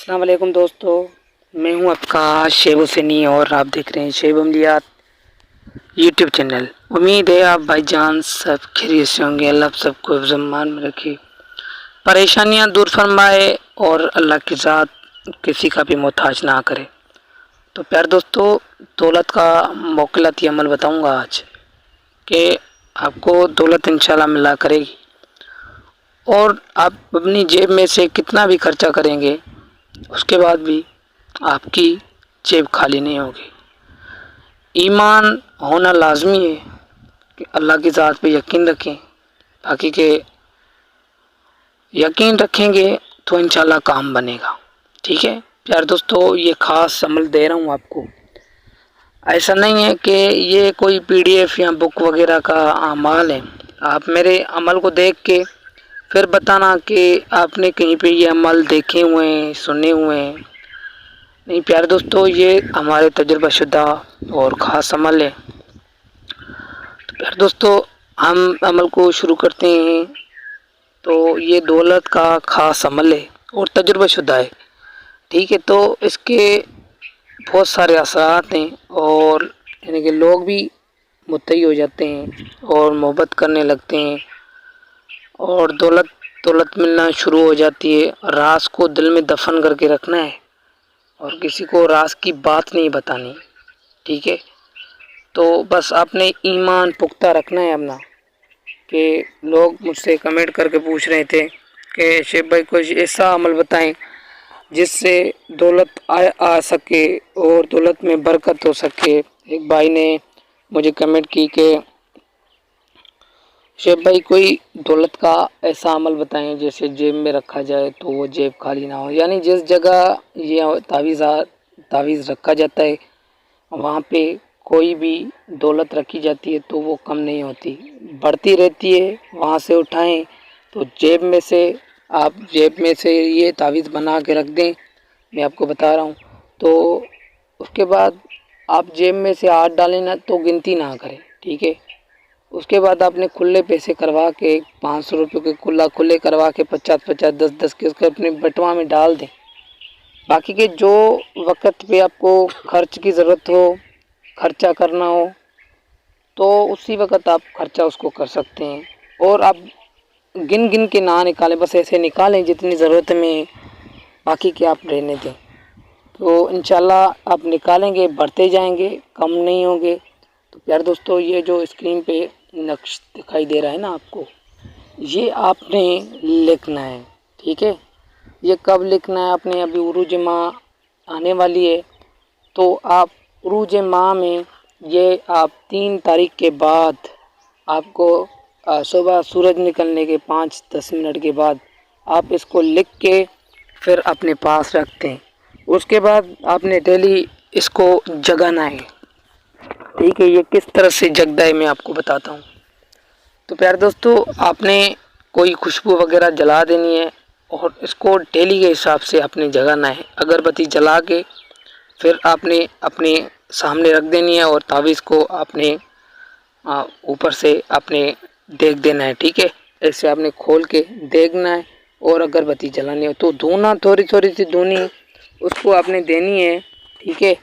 अस्सलाम वालेकुम दोस्तों, मैं हूं आपका शेब हुसैनी और आप देख रहे हैं शेब अमलियात यूट्यूब चैनल। उम्मीद है आप भाईजान सब खैरियत से होंगे। अल्लाह सबको हिफ्ज़-ए-मान में रखे, परेशानियां दूर फरमाए और अल्लाह की ज़ात किसी का भी मोहताज ना करे। तो प्यार दोस्तों, दौलत का मौकिलाती अमल बताऊंगा आज कि आपको दौलत इंशाल्लाह मिला करेगी और आप अपनी जेब में से कितना भी खर्चा करेंगे उसके बाद भी आपकी जेब खाली नहीं होगी। ईमान होना लाजमी है कि अल्लाह की ज़ात पे यकीन रखें, बाकी के यकीन रखेंगे तो इंशाल्लाह काम बनेगा। ठीक है प्यार दोस्तों, ये ख़ास अमल दे रहा हूँ आपको। ऐसा नहीं है कि ये कोई PDF या बुक वगैरह का अमाल है। आप मेरे अमल को देख के फिर बताना कि आपने कहीं पे ये अमल देखे हुए हैं, सुने हुए हैं। नहीं प्यारे दोस्तों, ये हमारे तजुर्बाशुदा और ख़ास अमल है। तो प्यारे दोस्तों, हम अमल को शुरू करते हैं। तो ये दौलत का ख़ास अमल है और तजुर्बाशुदा है। ठीक है, तो इसके बहुत सारे असरात हैं और यानी कि लोग भी मुत्तई हो जाते हैं और मोहब्बत करने लगते हैं और दौलत मिलना शुरू हो जाती है। राज को दिल में दफन करके रखना है और किसी को राज की बात नहीं बतानी। ठीक है, तो बस आपने ईमान पुख्ता रखना है अपना। कि लोग मुझसे कमेंट करके पूछ रहे थे कि शेब भाई कुछ ऐसा अमल बताएं जिससे दौलत आ सके और दौलत में बरकत हो सके। एक भाई ने मुझे कमेंट की कि शेब भाई कोई दौलत का ऐसा अमल बताएं जैसे जेब में रखा जाए तो वो जेब खाली ना हो। यानी जिस जगह ये तावीज़ रखा जाता है वहाँ पे कोई भी दौलत रखी जाती है तो वो कम नहीं होती, बढ़ती रहती है। वहाँ से उठाएं तो जेब में से ये तावीज़ बना के रख दें। मैं आपको बता रहा हूँ। तो उसके बाद आप जेब में से हाथ डालें ना तो गिनती ना करें। ठीक है, उसके बाद आपने खुले पैसे करवा के 500 रुपये के खुले करवा के 50-50 10-10 के उसके अपने बटुआ में डाल दें। बाकी के जो वक़्त पे आपको खर्च की ज़रूरत हो, खर्चा करना हो, तो उसी वक़्त आप खर्चा उसको कर सकते हैं। और आप गिन गिन के ना निकालें, बस ऐसे निकालें जितनी ज़रूरत में, बाकी के आप रहने दें। तो इंशाल्लाह आप निकालेंगे बढ़ते जाएंगे, कम नहीं होंगे। तो प्यारे दोस्तों, ये जो स्क्रीन पे नक्श दिखाई दे रहा है ना आपको, ये आपने लिखना है। ठीक है, ये कब लिखना है आपने? अभी उरूज माह आने वाली है तो आप उरूज माह में ये आप 3 तारीख के बाद आपको सुबह सूरज निकलने के 5-10 मिनट के बाद आप इसको लिख के फिर अपने पास रखते हैं। उसके बाद आपने डेली इसको जगाना है। ठीक है, ये किस तरह से जगता है मैं आपको बताता हूँ। तो प्यारे दोस्तों, आपने कोई खुशबू वगैरह जला देनी है और इसको डेली के हिसाब से आपने जगाना है। अगरबत्ती जला के फिर आपने अपने सामने रख देनी है और तावीज़ को आपने ऊपर से आपने देख देना है। ठीक है, ऐसे आपने खोल के देखना है और अगरबत्ती जलानी है। तो धूना थोड़ी थोड़ी सी धूनी उसको आपने देनी है। ठीक है,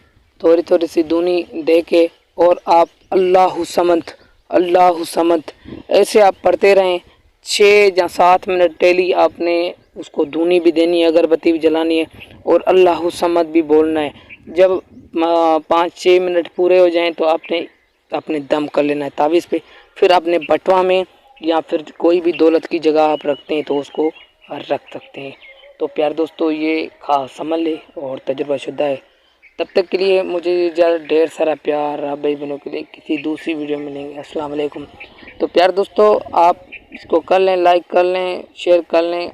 थोड़ी थोड़ी सी धूनी दे के और आप अल्लाहु समद ऐसे आप पढ़ते रहें 6 या 7 मिनट डेली। आपने उसको धूनी भी देनी है, अगरबत्ती भी जलानी है और अल्लाहु समद भी बोलना है। जब 5-6 मिनट पूरे हो जाएं तो आपने अपने दम कर लेना है तावीज़ पे। फिर अपने बटुआ में या फिर कोई भी दौलत की जगह आप रखते हैं तो उसको रख सकते हैं। तो प्यार दोस्तों, ये खास अमल है और तजुर्बाशुदा है। तब तक के लिए मुझे ज़्यादा ढेर सारा प्यार आप भाई बहनों के लिए किसी दूसरी वीडियो में मिलेंगे। अस्सलाम वालेकुम। तो प्यार दोस्तों, आप इसको कर लें, लाइक कर लें, शेयर कर लें